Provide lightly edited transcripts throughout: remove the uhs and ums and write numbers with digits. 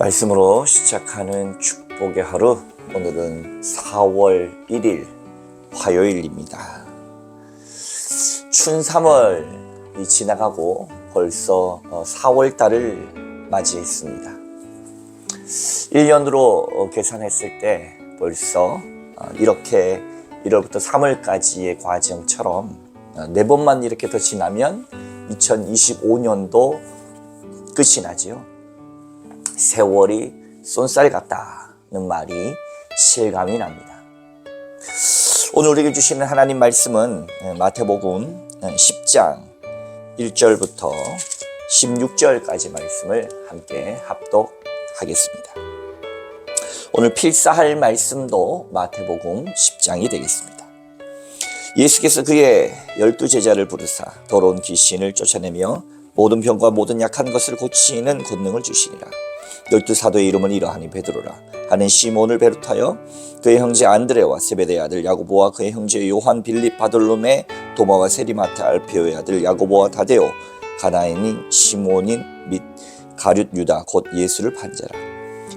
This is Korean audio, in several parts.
말씀으로 시작하는 축복의 하루, 오늘은 4월 1일 화요일입니다. 춘 3월이 지나가고 벌써 4월 달을 맞이했습니다. 1년으로 계산했을 때 벌써 이렇게 1월부터 3월까지의 과정처럼 4번만 이렇게 더 지나면 2025년도 끝이 나지요. 세월이 쏜살 같다는 말이 실감이 납니다. 오늘 우리에게 주시는 하나님 말씀은 마태복음 10장 1절부터 16절까지 말씀을 함께 합독하겠습니다. 오늘 필사할 말씀도 마태복음 10장이 되겠습니다. 예수께서 그의 12제자를 부르사 더러운 귀신을 쫓아내며 모든 병과 모든 약한 것을 고치는 권능을 주시니라. 12사도의 이름은 이러하니 베드로라 하는 시몬을 베르타여 그의 형제 안드레와 세베대의 아들 야고보와 그의 형제 요한 빌립 바돌로메 도마와 세리마테 알페오의 아들 야고보와 다데오 가나인인 시몬인 및 가룟 유다 곧 예수를 판자라.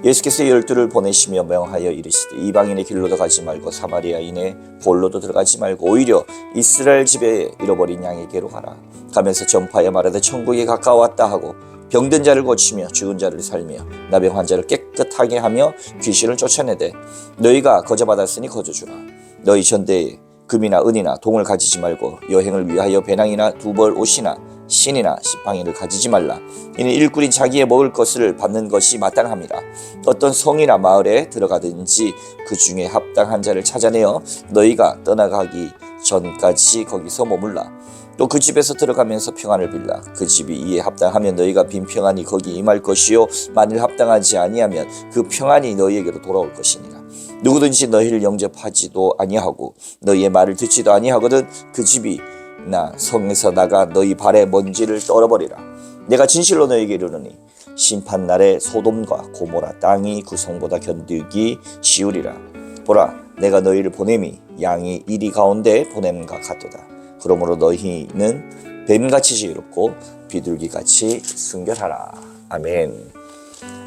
예수께서 12를 보내시며 명하여 이르시되 이방인의 길로도 가지 말고 사마리아인의 골로도 들어가지 말고 오히려 이스라엘 집에 잃어버린 양에게로 가라. 가면서 전파하여 말하되 천국이 가까웠다 하고 병든 자를 고치며 죽은 자를 살며 나병 환자를 깨끗하게 하며 귀신을 쫓아내되 너희가 거저받았으니 거저주라. 너희 전대에 금이나 은이나 동을 가지지 말고 여행을 위하여 배낭이나 두벌 옷이나 신이나 지팡이를 가지지 말라. 이는 일꾼이 자기의 먹을 것을 받는 것이 마땅함이라. 어떤 성이나 마을에 들어가든지 그 중에 합당한 자를 찾아내어 너희가 떠나가기 전까지 거기서 머물라. 또 그 집에서 들어가면서 평안을 빌라. 그 집이 이에 합당하면 너희가 빈 평안이 거기 임할 것이요 만일 합당하지 아니하면 그 평안이 너희에게로 돌아올 것이니라. 누구든지 너희를 영접하지도 아니하고 너희의 말을 듣지도 아니하거든 그 집이 나 성에서 나가 너희 발에 먼지를 떨어버리라. 내가 진실로 너희에게 이르노니 심판날에 소돔과 고모라 땅이 그 성보다 견디기 쉬우리라. 보라 내가 너희를 보냄이 양이 이리 가운데 보냄과 같도다. 그러므로 너희는 뱀같이 지혜롭고 비둘기같이 순결하라. 아멘.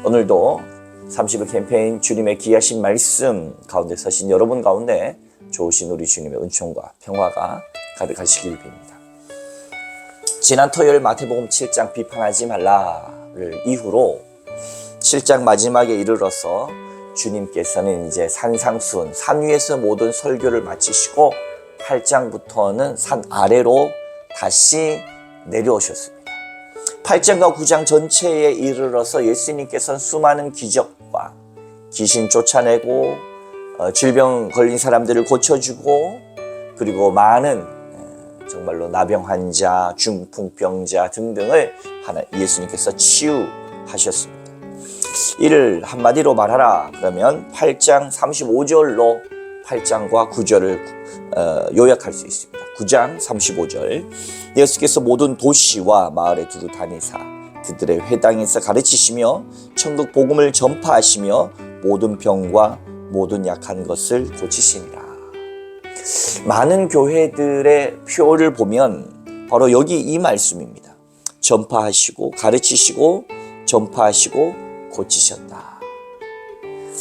오늘도 30일 캠페인 주님의 귀하신 말씀 가운데 서신 여러분 가운데 좋으신 우리 주님의 은총과 평화가 가득하시길 빕니다. 지난 토요일 마태복음 7장 비판하지 말라를 이후로 7장 마지막에 이르러서 주님께서는 이제 산상수훈, 산 위에서 모든 설교를 마치시고 8장부터는 산 아래로 다시 내려오셨습니다. 8장과 9장 전체에 이르러서 예수님께서는 수많은 기적과 귀신 쫓아내고 질병 걸린 사람들을 고쳐주고 그리고 많은 정말로 나병 환자, 중풍병자 등등을 예수님께서 치유하셨습니다. 이를 한마디로 말하라 그러면 8장 35절로 8장과 9절을 요약할 수 있습니다. 9장 35절 예수께서 모든 도시와 마을에 두루 다니사 그들의 회당에서 가르치시며 천국 복음을 전파하시며 모든 병과 모든 약한 것을 고치시니라. 많은 교회들의 표를 보면 바로 여기 이 말씀입니다. 전파하시고 가르치시고 전파하시고 고치셨다.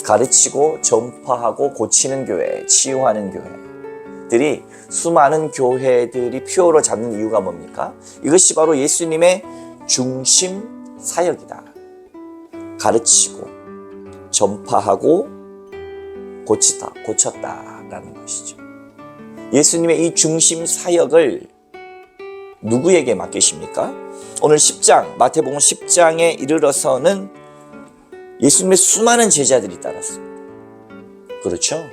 가르치고 전파하고 고치는 교회, 치유하는 교회들이 수많은 교회들이 표로 잡는 이유가 뭡니까? 이것이 바로 예수님의 중심 사역이다. 가르치고 전파하고 고쳤다라는 것이죠. 예수님의 이 중심 사역을 누구에게 맡기십니까? 오늘 10장, 마태복음 10장에 이르러서는 예수님의 수많은 제자들이 따랐습니다. 그렇죠?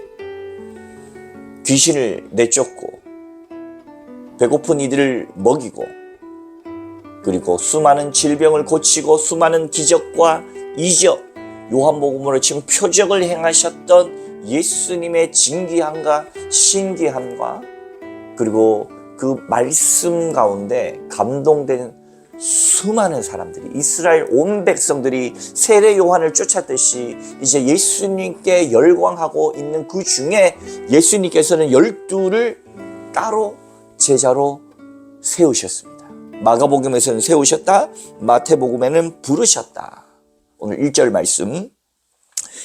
귀신을 내쫓고 배고픈 이들을 먹이고 그리고 수많은 질병을 고치고 수많은 기적과 이적, 요한복음으로 지금 표적을 행하셨던 예수님의 진귀함과 신기함과 그리고 그 말씀 가운데 감동된 수많은 사람들이 이스라엘 온 백성들이 세례 요한을 쫓았듯이 이제 예수님께 열광하고 있는 그 중에 예수님께서는 12를 따로 제자로 세우셨습니다. 마가복음에서는 세우셨다, 마태복음에는 부르셨다. 오늘 1절 말씀.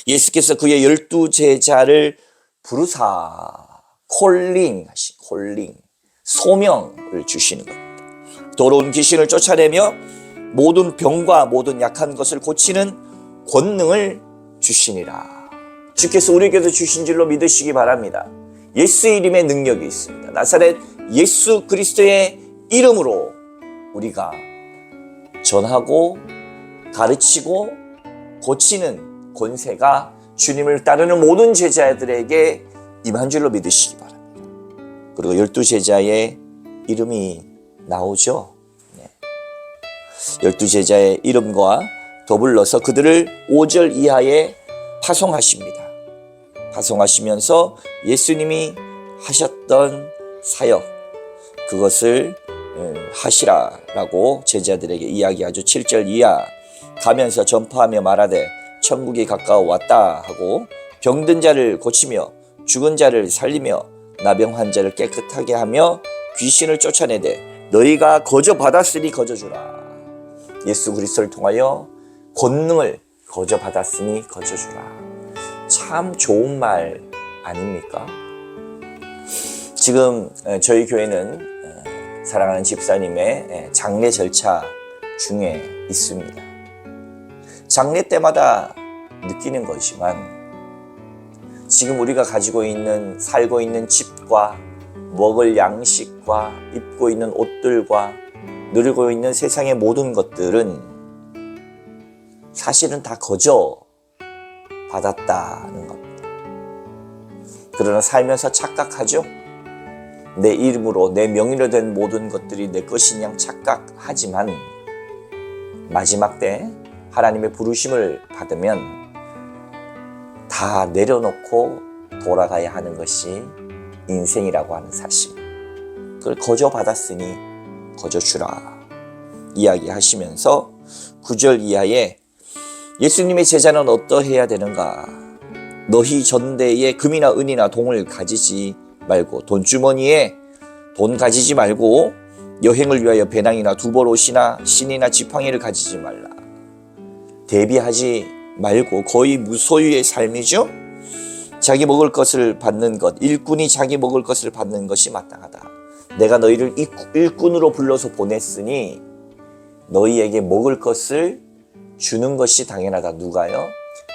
예수께서 그의 12제자를 부르사 콜링, 소명을 주시는 겁니다. 더러운 귀신을 쫓아내며 모든 병과 모든 약한 것을 고치는 권능을 주시니라. 주께서 우리에게도 주신 줄로 믿으시기 바랍니다. 예수의 이름에 능력이 있습니다. 나사렛 예수 그리스도의 이름으로 우리가 전하고 가르치고 고치는 권세가 주님을 따르는 모든 제자들에게 임한 줄로 믿으시기 바랍니다. 그리고 12제자의 이름이 나오죠. 12제자의 이름과 더불어서 그들을 5절 이하에 파송하십니다. 파송하시면서 예수님이 하셨던 사역, 그것을 하시라라고 제자들에게 이야기하죠. 7절 이하. 가면서 전파하며 말하되 천국이 가까워 왔다 하고 병든 자를 고치며 죽은 자를 살리며 나병 환자를 깨끗하게 하며 귀신을 쫓아내되 너희가 거저 받았으니 거저 주라. 예수 그리스도를 통하여 권능을 거저 받았으니 거저 주라. 참 좋은 말 아닙니까? 지금 저희 교회는 사랑하는 집사님의 장례 절차 중에 있습니다. 장례 때마다 느끼는 거지만 지금 우리가 가지고 있는, 살고 있는 집과 먹을 양식과 입고 있는 옷들과 누리고 있는 세상의 모든 것들은 사실은 다 거저 받았다는 겁니다. 그러나 살면서 착각하죠. 내 이름으로, 내 명의로 된 모든 것들이 내 것인 양 착각하지만 마지막 때 하나님의 부르심을 받으면 다 내려놓고 돌아가야 하는 것이 인생이라고 하는 사실. 그걸 거저 받았으니 거저 주라 이야기하시면서 9절 이하에 예수님의 제자는 어떠해야 되는가? 너희 전대에 금이나 은이나 동을 가지지 말고, 돈주머니에 돈 가지지 말고, 여행을 위하여 배낭이나 두벌옷이나 신이나 지팡이를 가지지 말라. 대비하지 말고 거의 무소유의 삶이죠. 자기 먹을 것을 받는 것, 일꾼이 자기 먹을 것을 받는 것이 마땅하다. 내가 너희를 일꾼으로 불러서 보냈으니 너희에게 먹을 것을 주는 것이 당연하다. 누가요?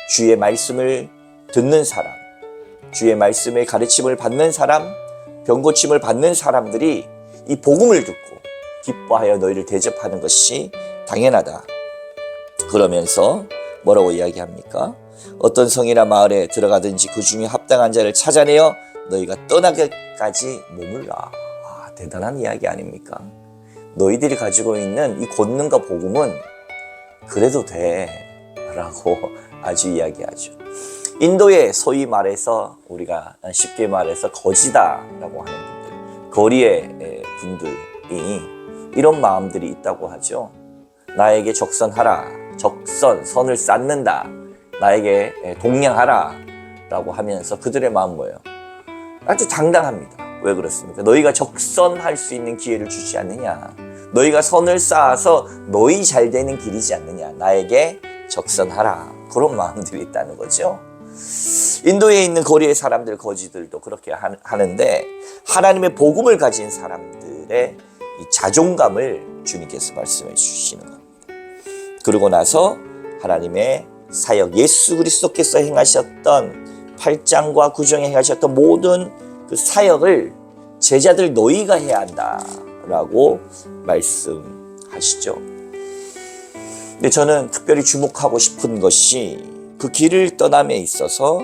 주의 말씀을 듣는 사람, 주의 말씀의 가르침을 받는 사람, 병고침을 받는 사람들이 이 복음을 듣고 기뻐하여 너희를 대접하는 것이 당연하다. 그러면서 뭐라고 이야기합니까? 어떤 성이나 마을에 들어가든지 그 중에 합당한 자를 찾아내어 너희가 떠나기까지 머물라. 대단한 이야기 아닙니까? 너희들이 가지고 있는 이 권능과 복음은 그래도 돼 라고 아주 이야기하죠. 인도의 소위 말해서, 우리가 쉽게 말해서 거지다 라고 하는 분들, 거리의 분들이 이런 마음들이 있다고 하죠. 나에게 적선하라, 선을 쌓는다, 나에게 동냥하라 라고 하면서 그들의 마음 뭐예요? 아주 당당합니다. 왜 그렇습니까? 너희가 적선할 수 있는 기회를 주지 않느냐, 너희가 선을 쌓아서 너희 잘 되는 길이지 않느냐, 나에게 적선하라, 그런 마음들이 있다는 거죠. 인도에 있는 거리의 사람들, 거지들도 그렇게 하는데, 하나님의 복음을 가진 사람들의 이 자존감을 주님께서 말씀해 주시는 겁니다. 그러고 나서 하나님의 사역, 예수 그리스도께서 행하셨던 8장과 9장에 행하셨던 모든 그 사역을 제자들 너희가 해야 한다라고 말씀하시죠. 근데 저는 특별히 주목하고 싶은 것이 그 길을 떠남에 있어서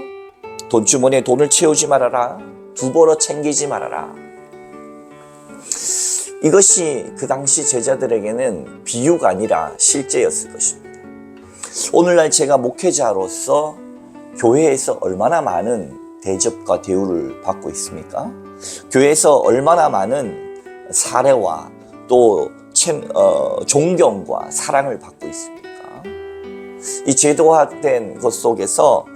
돈주머니에 돈을 채우지 말아라, 두벌어 챙기지 말아라. 이것이 그 당시 제자들에게는 비유가 아니라 실제였을 것입니다. 오늘날 제가 목회자로서 교회에서 얼마나 많은 대접과 대우를 받고 있습니까? 교회에서 얼마나 많은 사례와 또 존경과 사랑을 받고 있습니까? 이 제도화된 것 속에서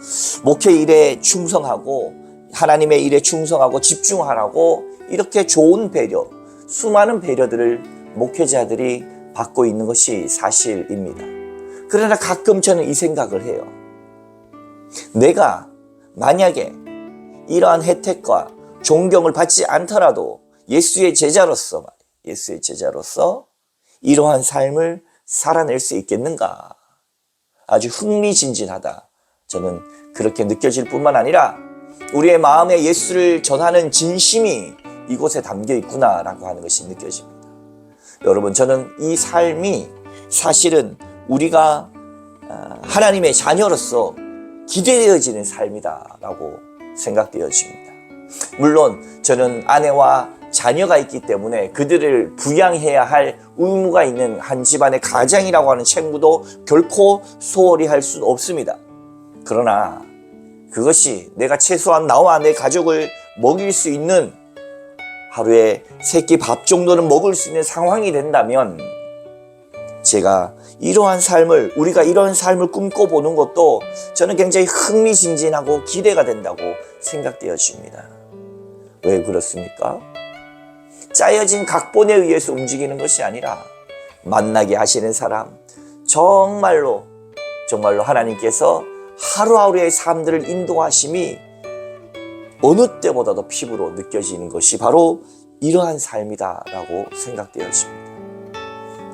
목회 일에 충성하고 하나님의 일에 충성하고 집중하라고 이렇게 좋은 배려, 수많은 배려들을 목회자들이 받고 있는 것이 사실입니다. 그러나 가끔 저는 이 생각을 해요. 내가 만약에 이러한 혜택과 존경을 받지 않더라도 예수의 제자로서 이러한 삶을 살아낼 수 있겠는가? 아주 흥미진진하다. 저는 그렇게 느껴질 뿐만 아니라 우리의 마음에 예수를 전하는 진심이 이곳에 담겨 있구나라고 하는 것이 느껴집니다. 여러분, 저는 이 삶이 사실은 우리가 하나님의 자녀로서 기대되어지는 삶이다라고 생각되어집니다. 물론 저는 아내와 자녀가 있기 때문에 그들을 부양해야 할 의무가 있는 한 집안의 가장이라고 하는 책무도 결코 소홀히 할 수는 없습니다. 그러나 그것이 내가 최소한 나와 내 가족을 먹일 수 있는 하루에 3끼 밥 정도는 먹을 수 있는 상황이 된다면 제가 우리가 이러한 삶을 꿈꿔보는 것도 저는 굉장히 흥미진진하고 기대가 된다고 생각되어집니다. 왜 그렇습니까? 짜여진 각본에 의해서 움직이는 것이 아니라 만나게 하시는 사람, 정말로 하나님께서 하루하루의 삶들을 인도하심이 어느 때보다도 피부로 느껴지는 것이 바로 이러한 삶이다라고 생각되어집니다.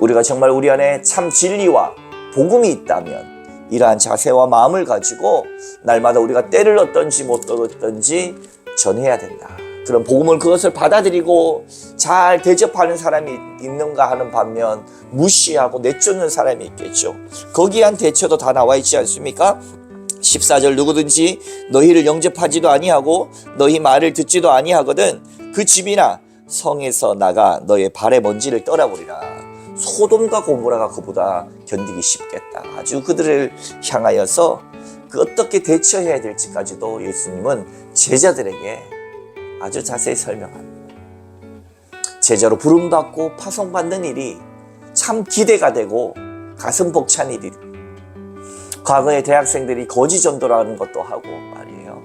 우리가 정말 우리 안에 참 진리와 복음이 있다면 이러한 자세와 마음을 가지고 날마다 우리가 때를 얻든지 못 얻든지 전해야 된다. 그런 복음을 그것을 받아들이고 잘 대접하는 사람이 있는가 하는 반면 무시하고 내쫓는 사람이 있겠죠. 거기에 대한 대처도 다 나와 있지 않습니까? 14절 누구든지 너희를 영접하지도 아니하고 너희 말을 듣지도 아니하거든 그 집이나 성에서 나가 너의 발의 먼지를 떨어버리라. 소돔과 고모라가 그보다 견디기 쉽겠다. 아주 그들을 향하여서 어떻게 대처해야 될지까지도 예수님은 제자들에게 아주 자세히 설명합니다. 제자로 부름받고 파송받는 일이 참 기대가 되고 가슴 벅찬 일이. 과거에 대학생들이 거지 전도라는 것도 하고 말이에요.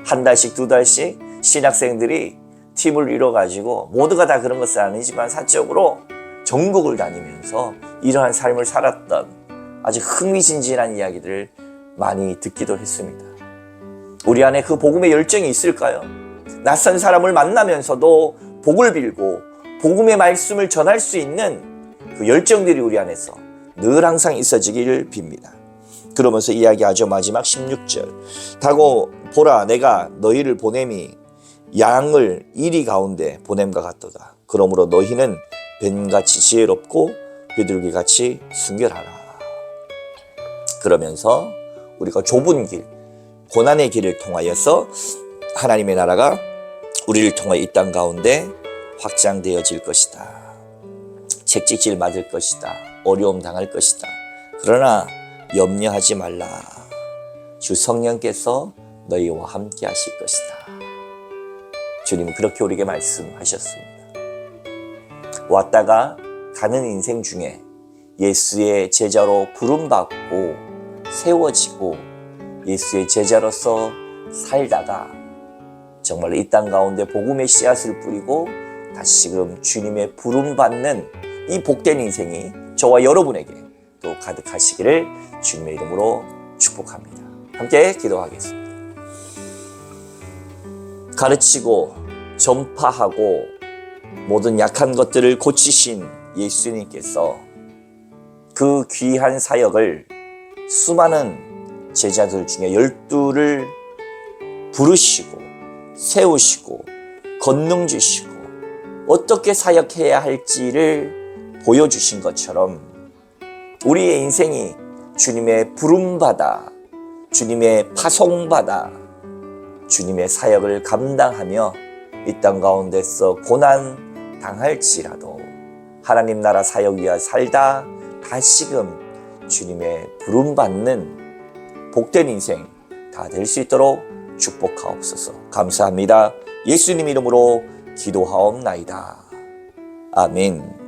1달씩 2달씩 신학생들이 팀을 이뤄가지고 모두가 다 그런 것은 아니지만 사적으로 전국을 다니면서 이러한 삶을 살았던 아주 흥미진진한 이야기들을 많이 듣기도 했습니다. 우리 안에 그 복음의 열정이 있을까요? 낯선 사람을 만나면서도 복을 빌고 복음의 말씀을 전할 수 있는 그 열정들이 우리 안에서 늘 항상 있어지기를 빕니다. 그러면서 이야기하죠. 마지막 16절. 다고 보라 내가 너희를 보냄이 양을 이리 가운데 보냄과 같도다. 그러므로 너희는 뱀같이 지혜롭고 비둘기같이 순결하라. 그러면서 우리가 좁은 길, 고난의 길을 통하여서 하나님의 나라가 우리를 통해 이 땅 가운데 확장되어질 것이다. 채찍질 맞을 것이다. 어려움 당할 것이다. 그러나 염려하지 말라. 주 성령께서 너희와 함께 하실 것이다. 주님은 그렇게 우리에게 말씀하셨습니다. 왔다가 가는 인생 중에 예수의 제자로 부름받고 세워지고 예수의 제자로서 살다가 정말 이 땅 가운데 복음의 씨앗을 뿌리고 다시금 주님의 부름받는 이 복된 인생이 저와 여러분에게 또 가득하시기를 주님의 이름으로 축복합니다. 함께 기도하겠습니다. 가르치고 전파하고 모든 약한 것들을 고치신 예수님께서 그 귀한 사역을 수많은 제자들 중에 12를 부르시고 세우시고 권능 주시고 어떻게 사역해야 할지를 보여주신 것처럼 우리의 인생이 주님의 부름받아 주님의 파송받아 주님의 사역을 감당하며 이 땅 가운데서 고난 당할지라도 하나님 나라 사역 위에 살다 다시금 주님의 부름받는 복된 인생 다 될 수 있도록 축복하옵소서. 감사합니다. 예수님 이름으로 기도하옵나이다. 아멘.